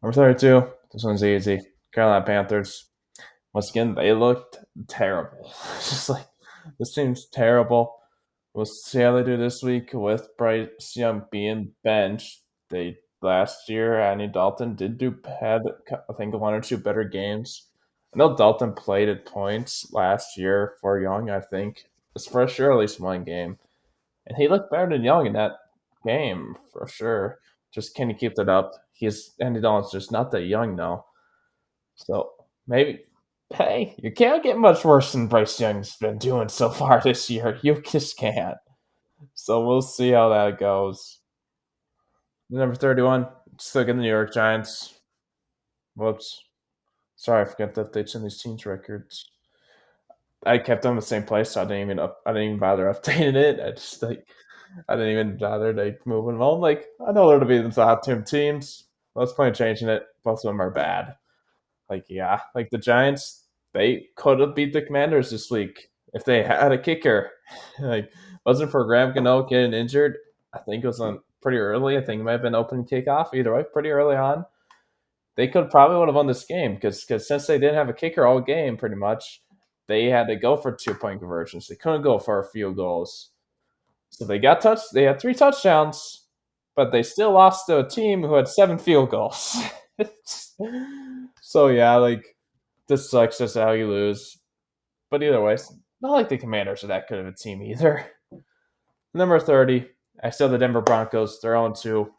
Number 32. This one's easy. Carolina Panthers. Once again, they looked terrible. It's just like this team's terrible. We'll see how they do this week with Bryce Young being benched. They last year, Andy Dalton did do had I think one or two better games. I know Dalton played at points last year for Young. I think his first year, at least one game, and he looked better than Young in that game for sure. Just can he keep that up? He's Andy Dalton's just not that young now, so maybe. Hey, you can't get much worse than Bryce Young's been doing so far this year. You just can't. So we'll see how that goes. Number 31, still getting the New York Giants. Whoops. Sorry, I forgot to update some of these teams' records. I kept them in the same place, so I didn't even bother updating it. I didn't even bother moving them on. Like I know there to be the top two teams. Let's plan changing it. Both of them are bad. Like yeah, like the Giants, they could have beat the Commanders this week if they had a kicker. Like wasn't for Graham Gano getting injured. I think it was on pretty early. I think it might have been open kickoff. Either way, pretty early on. They could probably would have won this game because since they didn't have a kicker all game, pretty much they had to go for 2 point conversions. They couldn't go for field goals. So they got touched. They had 3 touchdowns, but they still lost to a team who had 7 field goals. So yeah, like this sucks. Just how you lose. But either way, it's not like the Commanders are that good of a team either. Number 30, I still the Denver Broncos. They're on 2.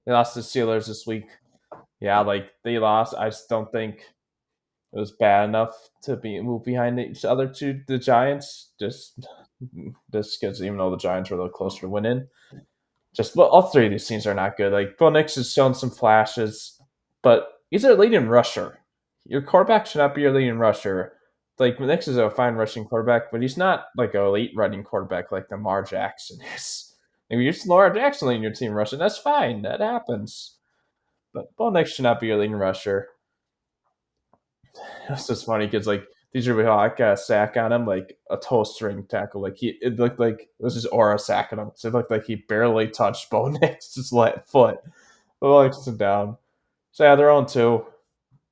They lost to the Steelers this week. Yeah, like they lost. I just don't think it was bad enough to be move behind each other to the Giants. Just because even though the Giants were a little closer to winning, just well, all three of these teams are not good. Like Bo Nix has shown some flashes, but he's a leading rusher. Your quarterback should not be your leading rusher. Like Nix is a fine rushing quarterback, but he's not like an elite running quarterback like Lamar Jackson is. If you're just Lamar Jackson leading your team rushing, that's fine. That happens. But Bo Nix should not be your leading rusher. It's just funny because like DJ Hawk got a sack on him, like a toe string tackle. Like it looked like it was just aura sacking him. So it looked like he barely touched Bo Nix's foot. Bo Nix is down. So yeah, they're on 2.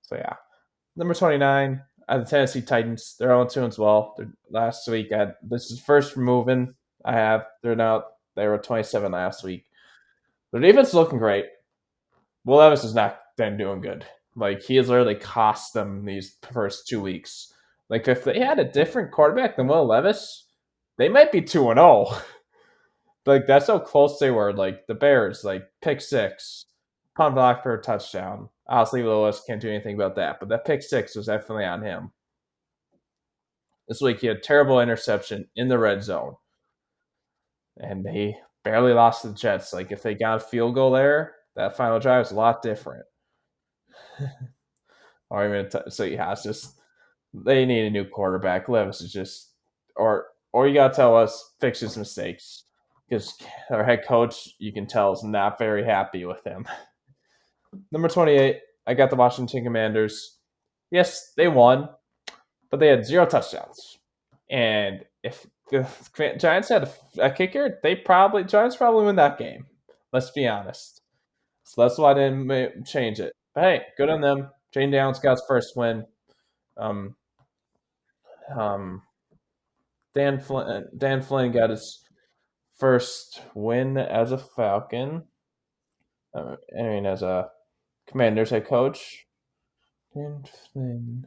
So yeah, number 29, the Tennessee Titans. They're on 2 as well. Last week, this is first moving. They were 27 last week. Their defense is looking great. Will Levis is not been doing good. Like he has literally cost them these first 2 weeks. Like if they had a different quarterback than Will Levis, they might be 2-0. Like that's how close they were. Like the Bears, like pick six, punt block for a touchdown. Obviously, Lewis can't do anything about that, but that pick six was definitely on him. This week he had terrible interception in the red zone, and they barely lost to the Jets. Like if they got a field goal there, that final drive was a lot different. Or even so, yeah, it's just they need a new quarterback. Levis is just, or you gotta tell us fix his mistakes because our head coach, you can tell, is not very happy with him. Number 28, I got the Washington Commanders. Yes, they won, but they had 0 touchdowns. And if the Giants had a kicker, Giants probably win that game. Let's be honest. So that's why I didn't change it. But hey, good on them. Jane Downs got his first win. Um, um, Dan Flynn got his first win as a Falcon. As a Commanders head coach. Dan Flynn.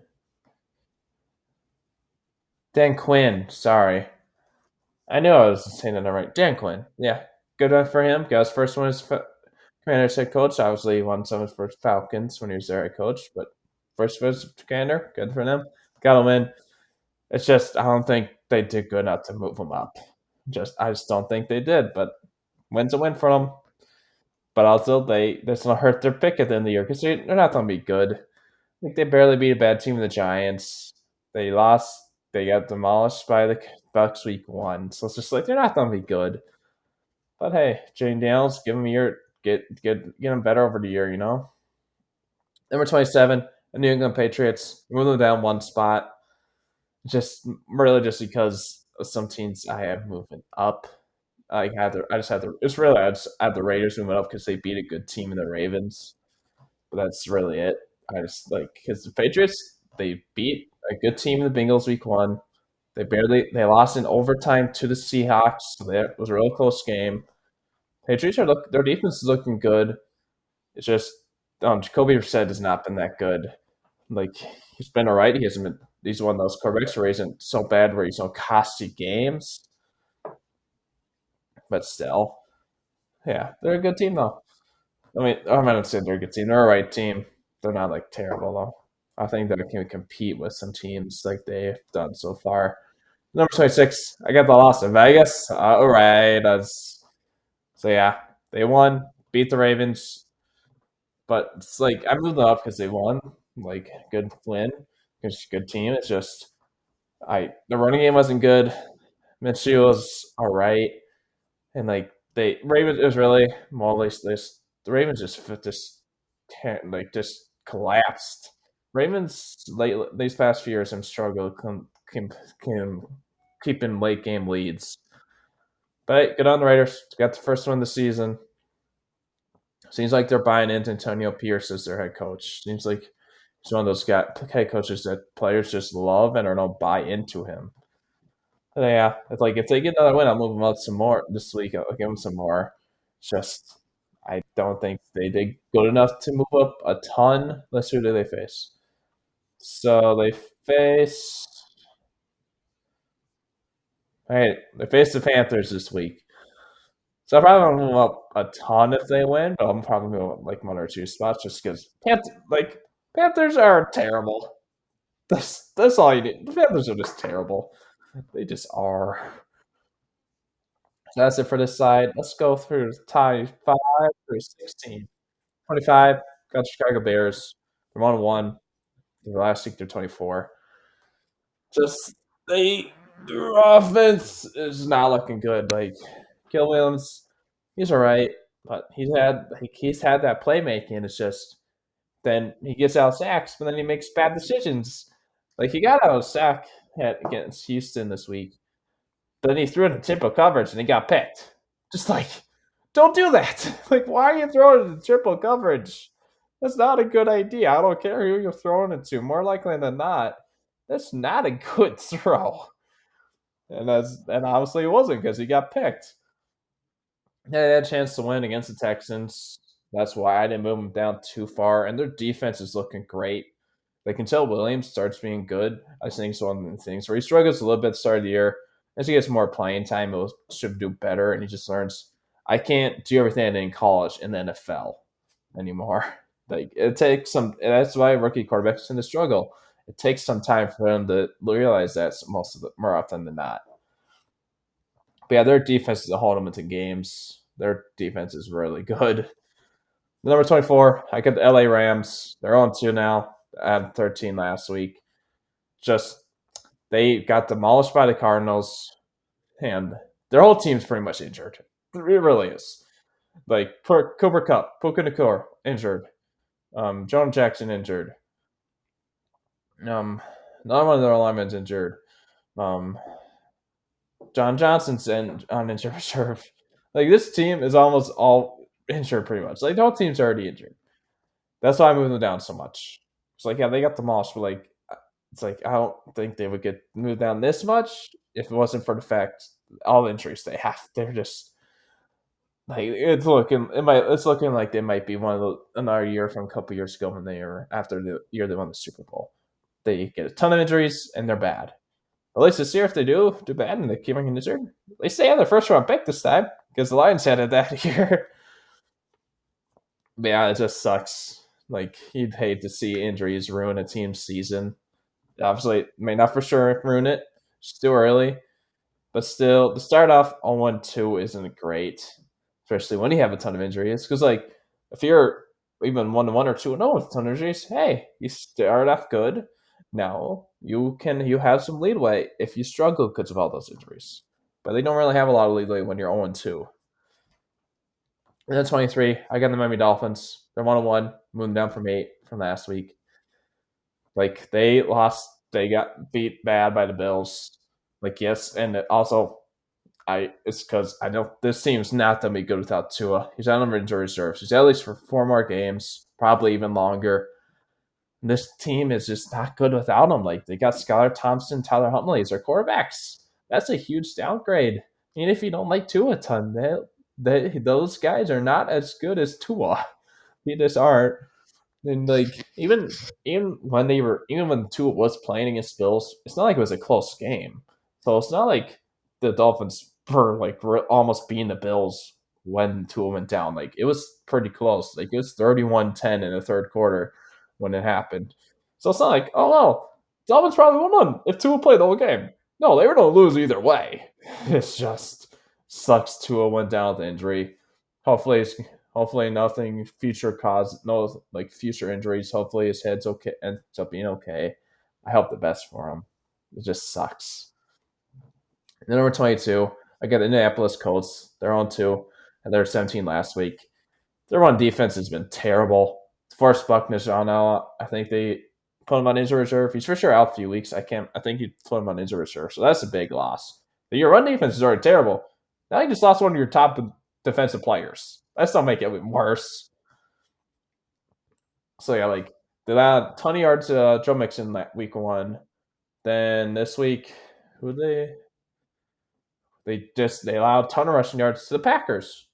Dan Quinn. Sorry, I knew I was saying that right. Dan Quinn. Yeah, good one for him. Got his first one as Commander's head coach. Obviously, he won some of his first Falcons when he was their head coach, but first was Commander. Good for them. Got him in. It's just I don't think they did good enough to move him up. I just don't think they did. But win's a win for them. But also, that's gonna hurt their pick at the end of the year because they're not gonna be good. I think they barely beat a bad team, the Giants. They lost. They got demolished by the Bucks week 1. So it's just like they're not gonna be good. But hey, Jane Daniels, give him a year. Get him better over the year. Number 27, the New England Patriots. Move them down one spot. Just really just because of some teams I have moving up. I just had the. It's really I just had the Raiders moving up because they beat a good team in the Ravens. But that's really it. I just like because the Patriots they beat a good team in the Bengals week one. They lost in overtime to the Seahawks. So it was a real close game. Patriots are their defense is looking good. It's just Jacoby Brissett has not been that good. Like he's been all right. He hasn't been. He's one of those quarterbacks where he isn't so bad where he's no costly games, but still, yeah, they're a good team though. I mean, I'm not saying they're a good team. They're a right team. They're not like terrible though. I think they can compete with some teams like they've done so far. Number 26, I got the Las Vegas. All right, so yeah, they won, beat the Ravens, but it's like I moved them up because they won. Like good win, it's a good team. It's just the running game wasn't good. Minshew was all right, and like they Ravens it was really more or less this the Ravens just collapsed. Ravens late these past few years have struggled keeping late game leads. But hey, good on the Raiders. Got the first one this season. Seems like they're buying into Antonio Pierce as their head coach. Seems like he's one of those head coaches that players just love and are no buy into him. But yeah, it's like if they get another win, I'll move them up some more this week. I'll give them some more. It's just I don't think they did good enough to move up a ton. Let's see who do they face. So they face. All right, they face the Panthers this week. So I probably won't move up a ton if they win, but I'm probably move up like one or two spots just because Panthers are terrible. That's all you need. The Panthers are just terrible. They just are. So that's it for this side. Let's go through tie 5 through 16. 25, got the Chicago Bears. They're 1-1. The last week they're 24. Just their offense is not looking good. Like Kill Williams, he's all right, but he's had that playmaking. It's just then he gets out sacks, but then he makes bad decisions. Like he got out of sack against Houston this week, but then he threw in a triple coverage and he got picked. Just like, don't do that. Like, why are you throwing in triple coverage? That's not a good idea. I don't care who you're throwing it to. More likely than not, that's not a good throw. And obviously it wasn't because he got picked. They had a chance to win against the Texans. That's why I didn't move them down too far. And their defense is looking great. Like until Williams starts being good, I think it's one of the things where he struggles a little bit at the start of the year. As he gets more playing time, he should do better, and he just learns I can't do everything I did in college in the NFL anymore. Like it takes some. That's why rookie quarterbacks tend to struggle. It takes some time for them to realize that more often than not. But yeah, their defense is a hold them into games. Their defense is really good. Number 24, I got the LA Rams. They're on 2 now. I had 13 last week. Just they got demolished by the Cardinals, and their whole team's pretty much injured. It really is. Like Cooper Kupp, Puka Nacua, injured. Jonah Jackson injured. None one of their linemen's injured. Um, John Johnson's on injured reserve. Like this team is almost all injured pretty much. Like the whole team's already injured. That's why I moved them down so much. It's like yeah, they got demolished, but like it's like I don't think they would get moved down this much if it wasn't for the fact all the injuries they have. They're just like it's looking like they might be another year from a couple years ago when they were after the year they won the Super Bowl. They get a ton of injuries and they're bad. At least this year, if they do bad and they keep getting injured, they stay on their first round pick this time because the Lions had it that year. But yeah, it just sucks. Like you'd hate to see injuries ruin a team's season. Obviously, it may not for sure ruin it. It's too early. But still, to start off on 1-2 isn't great, especially when you have a ton of injuries. Because, like, if you're even 1-1 or 2-0 with a ton of injuries, hey, you start off good. Now you have some leadway if you struggle because of all those injuries. But they don't really have a lot of leadway when you're 0-2. And then 23, I got the Miami Dolphins. They're 1-1, moving down from 8 from last week. Like, they got beat bad by the Bills. Like, yes, and also it's because I know this team's not gonna be good without Tua. He's on injury reserve. He's at least for 4 more games, probably even longer. This team is just not good without him. Like they got Skylar Thompson, Tyler Huntley as their quarterbacks. That's a huge downgrade. Even if you don't like Tua a ton, those guys are not as good as Tua. They just aren't. And like even when Tua was playing against Bills, it's not like it was a close game. So it's not like the Dolphins were like almost beating the Bills when Tua went down. Like it was pretty close. Like it was 31-10 in the third quarter when it happened. So it's not like, oh no, Dolphins probably won if Tua played the whole game. No, they were gonna lose either way. It's just sucks Tua went down with injury. Hopefully hopefully nothing future cause no like future injuries. Hopefully his head's okay ends up being okay. I hope the best for him. It just sucks. And then number 22, I got the Indianapolis Colts. They're on 2, and they're 17 last week. Their run defense has been terrible. Forrest Buckner's on out. I think they put him on injury reserve. He's for sure out a few weeks. I think you put him on injury reserve. So that's a big loss. But your run defense is already terrible. Now you just lost one of your top defensive players. That's not make it even worse. So yeah, like they allowed a ton of yards to Joe Mixon that week 1. Then this week, who they allowed a ton of rushing yards to the Packers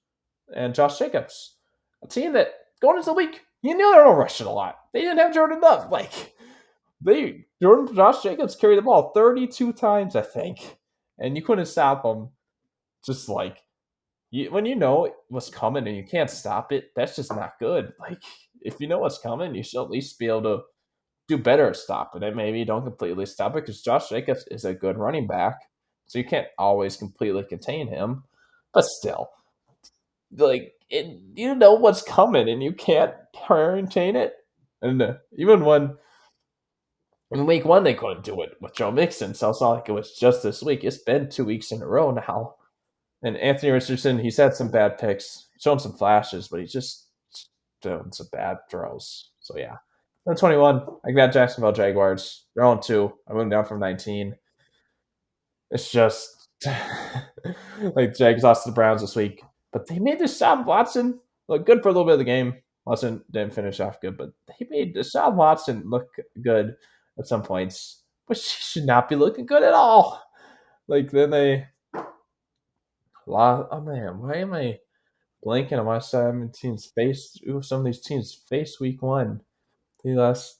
and Josh Jacobs, a team that going into the week you knew they were rushing a lot. They didn't have Jordan Love. Like Josh Jacobs carried the ball 32 times, I think, and you couldn't stop him. Just like when you know what's coming and you can't stop it, that's just not good. Like if you know what's coming, you should at least be able to do better at stopping it. Maybe don't completely stop it because Josh Jacobs is a good running back, so you can't always completely contain him. But still, like you know what's coming and you can't contain it. And even when in week 1 they couldn't do it with Joe Mixon, so it's not like it was just this week. It's been 2 weeks in a row now. And Anthony Richardson, he's had some bad picks, shown some flashes, but he's just doing some bad throws. So yeah. Then 21, I got Jacksonville Jaguars. They're on 2. I moved down from 19. It's just like Jags lost to the Browns this week, but they made Deshaun Watson look good for a little bit of the game. Watson didn't finish off good, but they made Deshaun Watson look good at some points, but she should not be looking good at all. Like then they lost. Oh man, why am I blanking on my 17's face? Ooh, some of these teams face week 1. They lost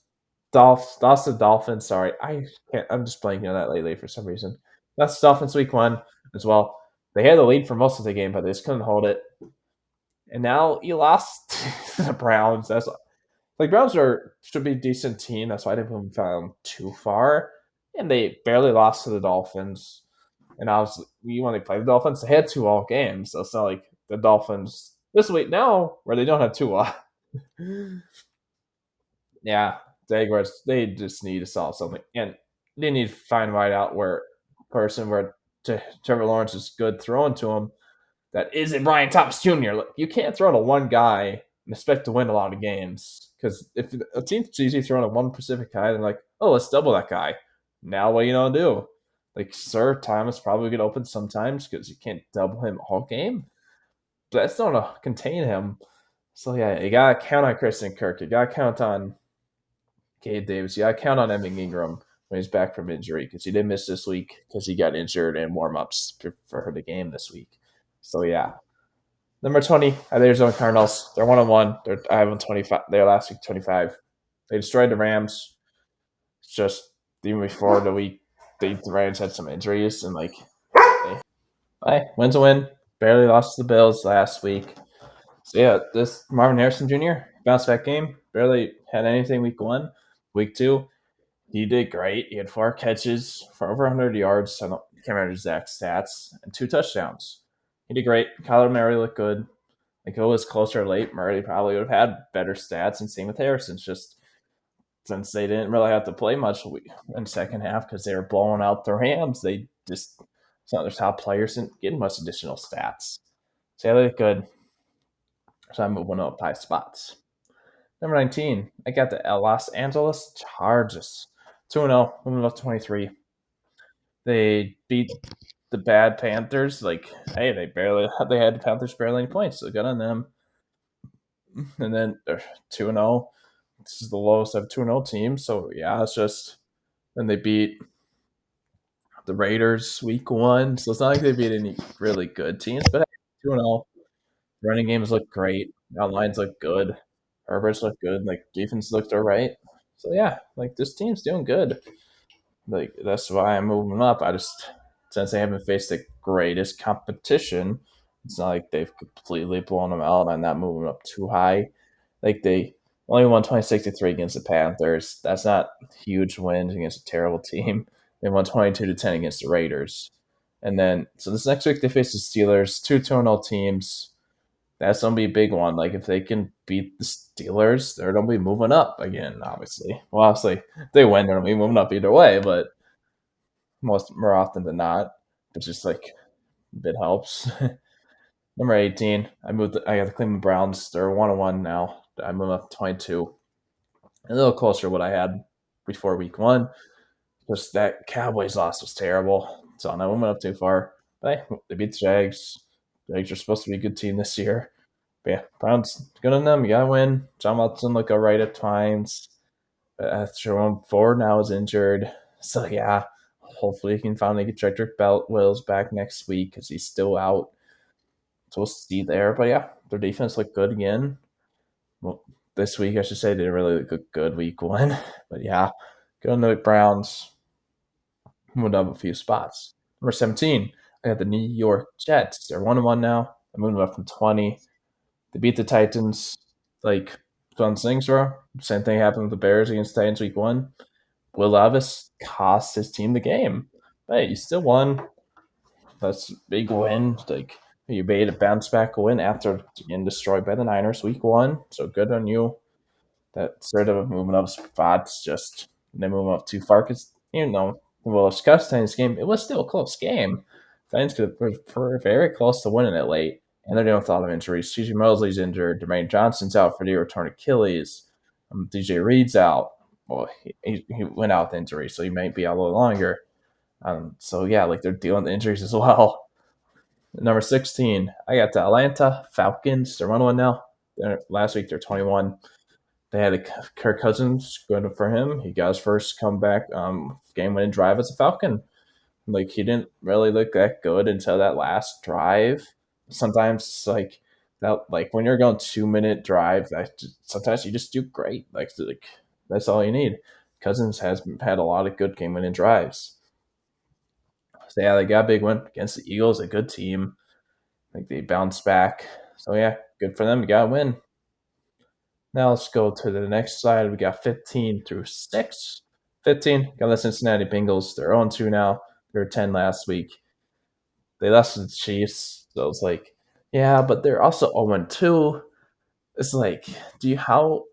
the Dolphins. Sorry, I can't. I'm just blanking on that lately for some reason. That's Dolphins week 1 as well. They had the lead for most of the game, but they just couldn't hold it. And now you lost to the Browns. That's like Browns should be a decent team. That's why I didn't put them too far. And they barely lost to the Dolphins. And obviously, when they played the Dolphins, they had 2 all games. So it's not like the Dolphins this week now where they don't have Tua. Yeah, Jaguars, they just need to solve something. And they need to find right out where Trevor Lawrence is good throwing to him that isn't Brian Thomas Jr. Like, you can't throw to one guy and expect to win a lot of games. Because if a team's easy throwing to one specific guy, they're like, oh, let's double that guy. Now what are you going to do? Like, Sir Thomas probably get open sometimes because you can't double him all game. But that's not to contain him. So, yeah, you got to count on Christian Kirk. You got to count on Gabe Davis. You got to count on Evan Ingram when he's back from injury because he did miss this week because he got injured in warm-ups for the game this week. So, yeah. Number 20, the Arizona Cardinals. They're 1-1. I have them 25. They're last week 25. They destroyed the Rams. It's just even before the week, the Rams had some injuries and wins a win. Barely lost to the Bills last week. So yeah, this Marvin Harrison Jr. bounce back game. Barely had anything week 1. Week 2, he did great. He had 4 catches for over 100 yards. I can't remember exact stats and 2 touchdowns. He did great. Kyler Murray looked good. Like, if it was closer late, Murray probably would have had better stats, and same with Harrison. Just since they didn't really have to play much in the second half because they were blowing out the Rams, they just it's not their top players didn't get much additional stats. So yeah, they look good. So I'm moving up 5 spots. Number 19, I got the Los Angeles Chargers. 2-0, moving up to 23. They beat the bad Panthers, like, hey, they had the Panthers barely any points, so good on them. And then they're 2-0. This is the lowest of 2-0 teams, so yeah, it's just. Then they beat the Raiders week one, so it's not like they beat any really good teams, but 2-0. Running games look great. Now lines look good. Herbert's look good. Like defense looked all right. So yeah, like this team's doing good. Like that's why I'm moving them up. I just since they haven't faced the greatest competition, it's not like they've completely blown them out. I'm not moving up too high. Like they only won 26-3 against the Panthers. That's not huge wins against a terrible team. They won 22-10 against the Raiders. And then so this next week they face the Steelers, 2-0 teams. That's gonna be a big one. Like if they can beat the Steelers, they're gonna be moving up again. Obviously, well, obviously, if they win, they're gonna be moving up either way. But more often than not, it's just like a bit helps. Number 18, I got the Cleveland Browns. They're 1-1 now. I moved up to 22, a little closer to what I had before week one. Just that Cowboys loss was terrible, so I went up too far. But hey, they beat the Jags. Jags are supposed to be a good team this year. But yeah, Browns good on them. You gotta win. John Watson look alright at times. But Jerome Ford now is injured. So yeah, hopefully he can finally get Jedrick Wills back next week because he's still out. So we'll see there. But yeah, their defense looked good again. Well, this week I should say they did really look good week one. But yeah, good on the Browns. Moved up a few spots. Number 17, I got the New York Jets. They're 1-1 now. I moved up from 20. They beat the Titans. Like fun things were. Same thing happened with the Bears against the Titans week one. Will Levis cost his team the game. Hey, you still won. That's a big win. Like you made a bounce back win after getting destroyed by the Niners week one. So good on you. That sort of moving up spots just they move up too far because well, Scott's Titans game, it was still a close game. Titans were very close to winning it late, and they're dealing with a lot of injuries. CJ Mosley's injured. Jermaine Johnson's out for the return Achilles. DJ Reed's out. Well, he went out with injury, so he might be out a little longer. So yeah, like they're dealing with injuries as well. Number 16, I got the Atlanta Falcons. They're 1-1 now. Last week they're 21. They had a Kirk Cousins good for him. He got his first comeback game-winning drive as a Falcon. Like he didn't really look that good until that last drive. Sometimes it's like that, like when you're going 2-minute drive, sometimes you just do great. Like that's all you need. Cousins has had a lot of good game-winning drives. So yeah, they got a big win against the Eagles, a good team. Like they bounced back. So yeah, good for them. You got a win. Now let's go to the next slide. We got 15 through 6. 15, got the Cincinnati Bengals. They're 0-2 now. They were 10 last week. They lost to the Chiefs. So it's like, yeah, but they're also 0-2. It's like, how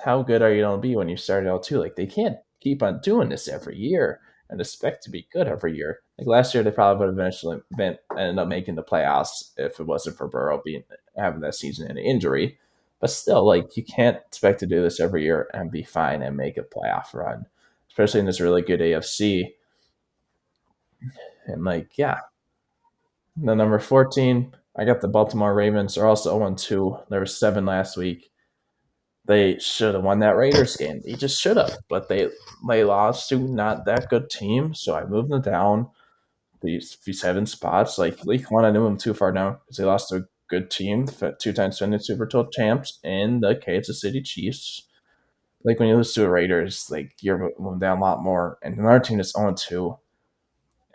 good are you going to be when you start out 2? Like they can't keep on doing this every year and expect to be good every year. Like last year, they probably would have eventually ended up making the playoffs if it wasn't for Burrow having that season and injury. But still, like you can't expect to do this every year and be fine and make a playoff run, especially in this really good AFC. And like, yeah, the number 14, I got the Baltimore Ravens. They're also 0-2. There were 7 last week. They should have won that Raiders game. They just should have, but they lost to not that good team. So I moved them down these 7 spots. Like week one, I knew them too far down because they lost to a good team, 2 times defending Super Bowl champs, and the Kansas City Chiefs. Like when you lose to a Raiders, like you're moving down a lot more. And another team is 0-2.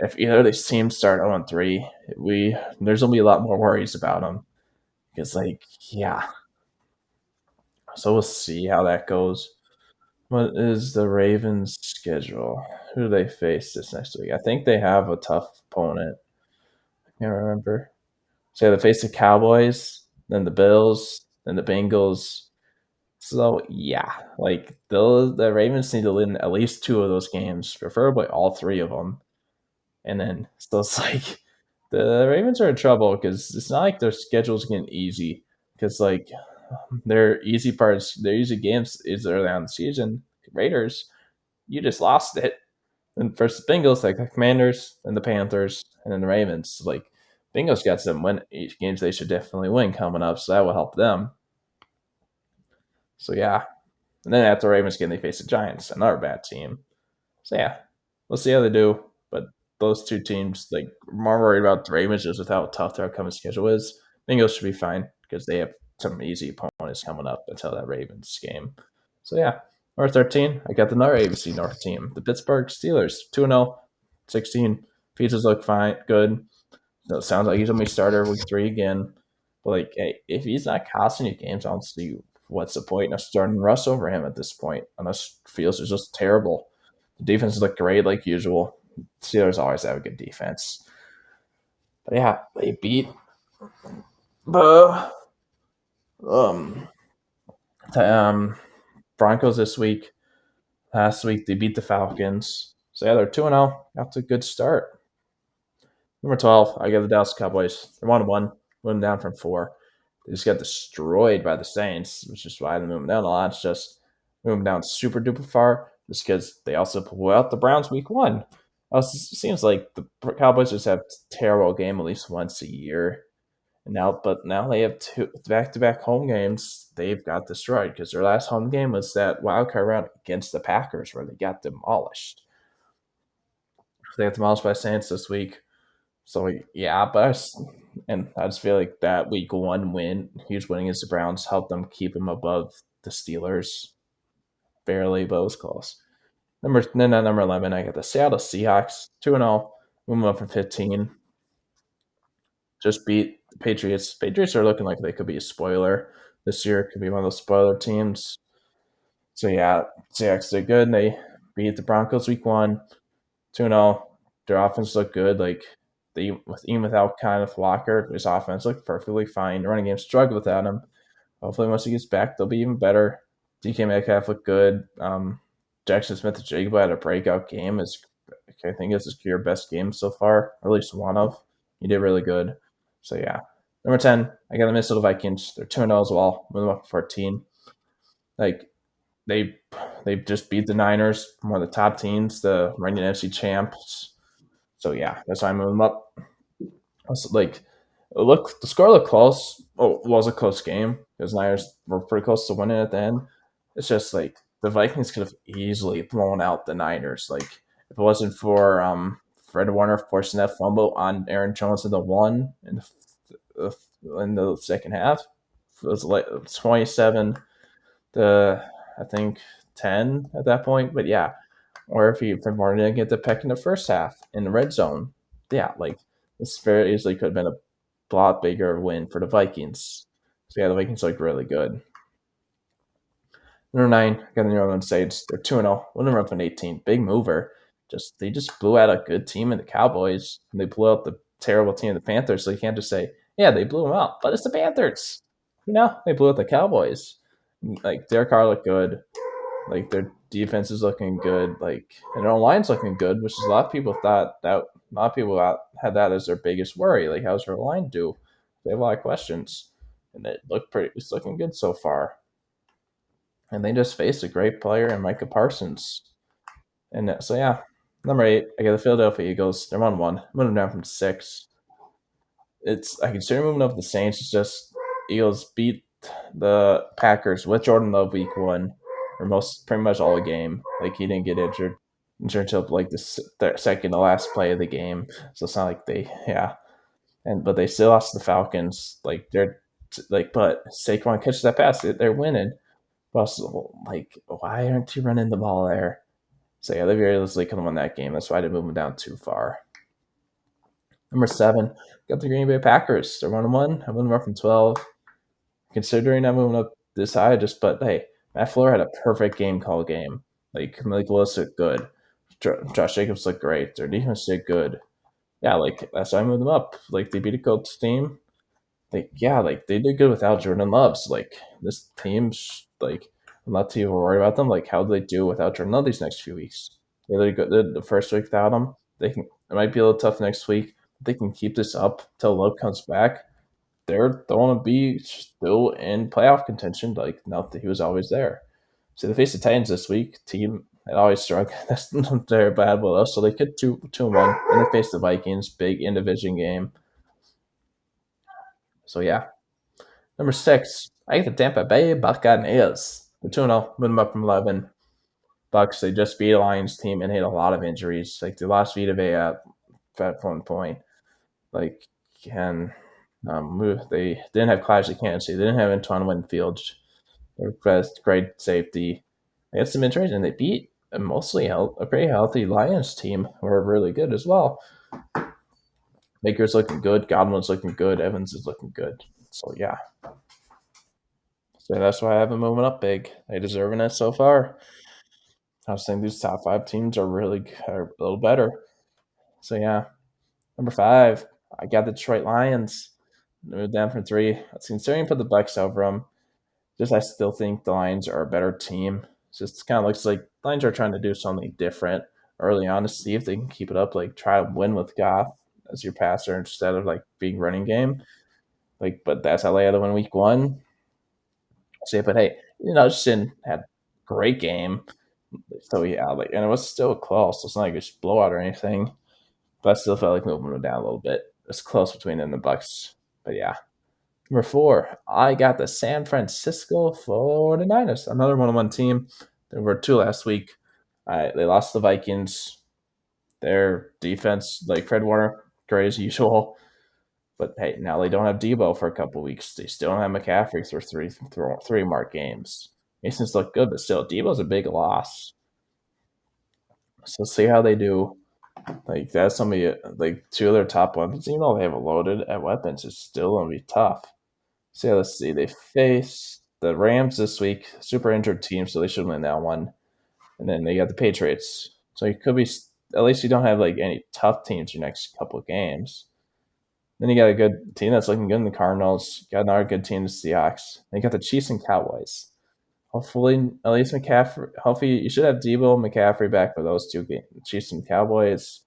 If either of these teams start 0-3, there's gonna be a lot more worries about them because, like, yeah. So we'll see how that goes. What is the Ravens' schedule? Who do they face this next week? I think they have a tough opponent. I can't remember. So they face the Cowboys, then the Bills, then the Bengals. So yeah, like the Ravens need to win at least 2 of those games, preferably all 3 of them. And then so it's like the Ravens are in trouble because it's not like their schedule's getting easy. Because like their easy games is early on the season. Raiders, you just lost it. And versus the Bengals, like the Commanders and the Panthers and then the Ravens, like Bengals got some win each games they should definitely win coming up, so that will help them. So yeah. And then after the Ravens game, they face the Giants, another bad team. So yeah, we'll see how they do. But those two teams, like, more worried about the Ravens just with how tough their upcoming schedule is. Bengals should be fine because they have some easy opponents coming up until that Ravens game. So yeah, number 13, I got the another ABC North team, the Pittsburgh Steelers, 2-0, 16. Pizzas look fine, good. So it sounds like he's gonna be starter week 3 again. But like, hey, if he's not costing you games, I don't see what's the point of starting Russ over him at this point. Unless Fields is just terrible. The defense look great like usual. Steelers always have a good defense. But yeah, they beat the um, um Broncos this week. Last week they beat the Falcons. So yeah, they're 2-0. That's a good start. Number 12, I got the Dallas Cowboys. They're 1-1, moving down from 4. They just got destroyed by the Saints, which is why they're moving down a lot. It's just moving down super duper far, just because they also blew out the Browns week 1. It seems like the Cowboys just have a terrible game at least once a year. But now they have 2 back-to-back home games. They've got destroyed because their last home game was that wild card round against the Packers, where they got demolished. They got demolished by Saints this week. So yeah, and I just feel like that week 1 win, huge win against the Browns, helped them keep them above the Steelers barely, but it was close. Then at number 11, I got the Seattle Seahawks, 2-0, moving up from 15. Just beat the Patriots. Patriots are looking like they could be a spoiler this year. Could be one of those spoiler teams. So yeah, Seahawks did good. They beat the Broncos week 1, 2-0. Their offense looked good. Like even without kind of Walker, his offense looked perfectly fine. The running game struggled without him. Hopefully, once he gets back, they'll be even better. DK Metcalf looked good. Jackson Smith-Njigba had a breakout game. I think it's his career best game so far, or at least one of. He did really good. So yeah, number 10, I got the Minnesota Vikings. They're 2-0 as well. Moving up to 14. Like they they just beat the Niners, one of the top teams, the reigning NFC champs. So yeah, that's why I moved them up. Like, the score looked close. Oh, it was a close game because Niners were pretty close to winning at the end. It's just like the Vikings could have easily blown out the Niners. Like, if it wasn't for Fred Warner forcing that fumble on Aaron Jones in the one in the second half, it was like 27 to, I think, 10 at that point. But yeah, or if Fred Warner didn't get the peck in the first half in the red zone, yeah, like this very easily could have been a lot bigger win for the Vikings. So yeah, the Vikings look really good. Number 9, got the New Orleans Saints. They're 2-0. Winning run from 18. Big mover. They just blew out a good team in the Cowboys. And they blew out the terrible team of the Panthers. So you can't just say, yeah, they blew them out. But it's the Panthers. They blew out the Cowboys. Like, Derek Carr looked good. Like, their defense is looking good. Like, and their own line's looking good, which is a lot of people thought that a lot of people had that as their biggest worry. Like, how's their line do? They have a lot of questions, and it's looking good so far. And they just faced a great player in Micah Parsons. And so yeah, number 8, I got the Philadelphia Eagles. They're on 1. I'm moving down from 6. I consider moving up the Saints. It's just Eagles beat the Packers with Jordan Love week 1, or pretty much all the game. Like, he didn't get injured until like the second to last play of the game. So it's not like but they still lost to the Falcons. But Saquon catches that pass, they're winning. Russell, like, why aren't you running the ball there? So yeah, they very easily could have won that game. That's why I didn't move them down too far. Number 7, got the Green Bay Packers. They're 1-1. I'm moving up from 12. Considering I'm moving up this high, but hey, Matt Fleur had a perfect game call game. Like, Malik Willis looked good. Josh Jacobs looked great. Their defense did good. Yeah, like, that's why I moved them up. Like, they beat a Colts team. Like, they did good without Jordan Love. So, like, this team's, like, I'm not too worried about them. Like, how do they do without Jordan Love these next few weeks? They did good the first week without him. It might be a little tough next week. If they can keep this up till Love comes back, they're going to be still in playoff contention. Like, now that he was always there. So they face the Titans this week. Team It always struck. That's very bad with us. So they could 2-1, and they face the Vikings, big in division game. So yeah, number 6, I get the Tampa Bay Buccaneers. The 2-0, move them up from 11. Bucks, they just beat a Lions team and had a lot of injuries. Like they lost Vita Vea at one point. Like and they didn't have Clyde Kansas. They didn't have Antoine Winfield. Their best great safety. They had some injuries and they beat a pretty healthy Lions team who are really good as well. Baker's looking good. Godwin's looking good. Evans is looking good. So yeah. So that's why I have them moving up big. They deserving it so far. I was saying these top 5 teams are a little better. So yeah. Number 5, I got the Detroit Lions. Moved down from 3. I was considering put the Bucks over them. Just I still think the Lions are a better team. It just kind of looks like the Lions are trying to do something different early on to see if they can keep it up. Like try to win with Goff as your passer instead of like being running game. Like, but that's how they had to win week 1. Say, but hey, Justin had a great game. So yeah, like, and it was still close. It's not like a blowout or anything. But I still felt like moving them down a little bit. It's close between them and the Bucks. But yeah. Number 4, I got the San Francisco 49ers. Another 1-1 team. There were 2 last week. They lost the Vikings. Their defense, like Fred Warner, great as usual. But hey, now they don't have Debo for a couple weeks. They still don't have McCaffrey for three more games. Mason's look good, but still, Debo's a big loss. So see how they do. Like that's somebody like 2 of their top weapons. Even though they have a loaded at weapons, it's still gonna be tough. So yeah, let's see. They face the Rams this week, super injured team, so they should win that one. And then they got the Patriots. So you could be at least you don't have like any tough teams your next couple of games. Then you got a good team that's looking good in the Cardinals. Got another good team, the Seahawks. Then you got the Chiefs and Cowboys. Hopefully, at least McCaffrey. Hopefully, you should have Debo, McCaffrey back for those 2 games. Chiefs and Cowboys.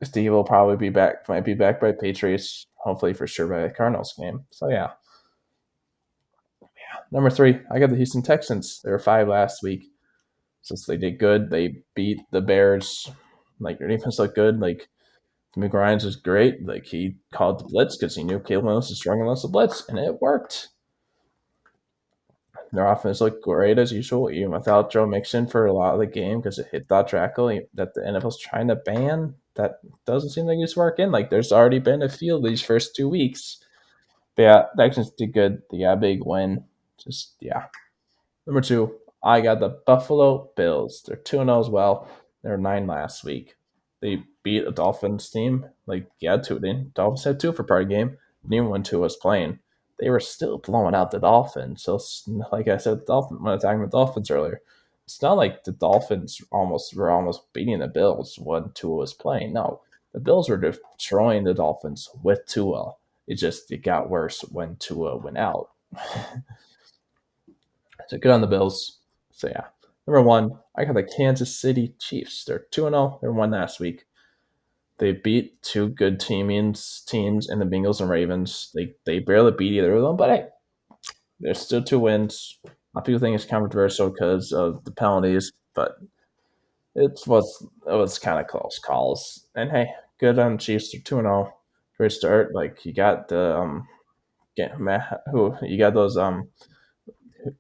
Steve will probably be back. Might be back by Patriots. Hopefully, for sure by the Cardinals game. So yeah. Number 3, I got the Houston Texans. They were 5 last week. Since they did good, they beat the Bears. Like their defense looked good. Like McGrimes was great. Like he called the blitz because he knew Caleb Williams was strong against the blitz, and it worked. Their offense looked great as usual, even without Joe Mixon for a lot of the game because it hit that tackle that the NFL's trying to ban. That doesn't seem like it's working. Like there's already been a few of these first 2 weeks. But yeah, the Texans did good. They got a big win. Just yeah. Number 2, I got the Buffalo Bills. They're 2-0 as well. They were 9 last week. They beat a Dolphins team. Like, yeah, 2. The Dolphins had 2 for part of the game. Neither one 2 was playing. They were still blowing out the Dolphins. So, like I said, when I was talking about Dolphins earlier, it's not like the Dolphins were almost beating the Bills when Tua was playing. No, the Bills were destroying the Dolphins with Tua. It got worse when Tua went out. So good on the Bills. So yeah. Number 1, I got the Kansas City Chiefs. They're 2-0. They won last week. They beat 2 good teams in the Bengals and Ravens. They barely beat either of them, but hey, there's still 2 wins. A lot of people think it's controversial because of the penalties, but it was kind of close calls. And hey, good on the Chiefs. They're 2-0. Great start. Like you got the who you got those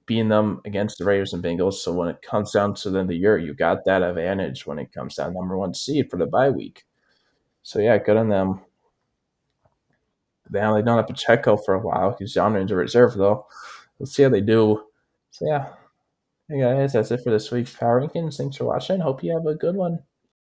beating them against the Raiders and Bengals. So when it comes down to the end of the year, you got that advantage when it comes down number 1 seed for the bye week. So yeah, good on them. They only don't have Pacheco for a while. He's down into reserve though. Let's see how they do. So yeah. Hey guys, that's it for this week's Power Rankings. Thanks for watching. Hope you have a good one.